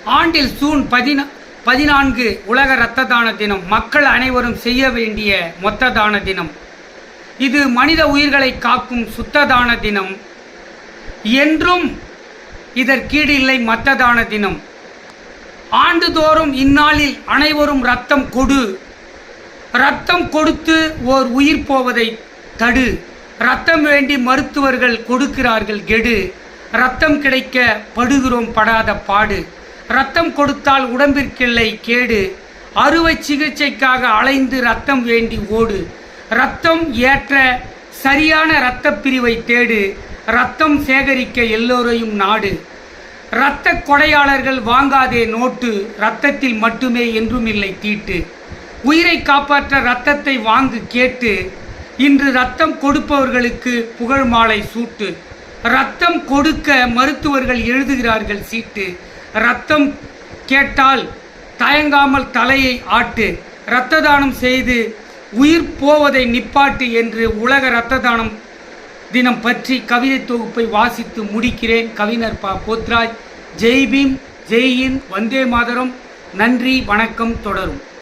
ஆண்டில் ஜூன் 14 உலக இரத்த தான தினம். மக்கள் அனைவரும் செய்ய வேண்டிய மொத்த தான தினம். இது மனித உயிர்களை காக்கும் சுத்த தான தினம். என்றும் இதற்கீடு இல்லை மத்த தான தினம். ஆண்டுதோறும் இந்நாளில் அனைவரும் இரத்தம் கொடு, இரத்தம் கொடுத்து ஓர் உயிர் போவதை தடு. இரத்தம் வேண்டி மருத்துவர்கள் கொடுக்கிறார்கள் கெடு. இரத்தம் கிடைக்க படுகிறோம் படாத பாடு. இரத்தம் கொடுத்தால் உடம்பிற்கில்லை கேடு. அறுவை சிகிச்சைக்காக அலைந்து இரத்தம் வேண்டி ஓடு. இரத்தம் ஏற்ற சரியான இரத்த பிரிவை தேடு. இரத்தம் சேகரிக்க எல்லோரையும் நாடு. இரத்த கொடையாளர்கள் வாங்காதே நோட்டு. இரத்தத்தில் மட்டுமே என்றும் இல்லை தீட்டு. உயிரை காப்பாற்ற இரத்தத்தை வாங்கு கேட்டு. இன்று இரத்தம் கொடுப்பவர்களுக்கு புகழ் மாலை சூட்டு. இரத்தம் கொடுக்க மருத்துவர்கள் எழுதுகிறார்கள் சீட்டு. இரத்தம் கேட்டால் தயங்காமல் தலையை ஆட்டு. இரத்த தானம் செய்து உயிர் போவதை நிப்பாட்டு என்று உலக இரத்த தானம் தினம் பற்றி கவிதை தொகுப்பை வாசித்து முடிக்கிறேன். கவிஞர் ப. போத்ராஜ். ஜெய் பீம், ஜெய் ஹிந்த், வந்தே மாதரம். நன்றி, வணக்கம். தொடரும்.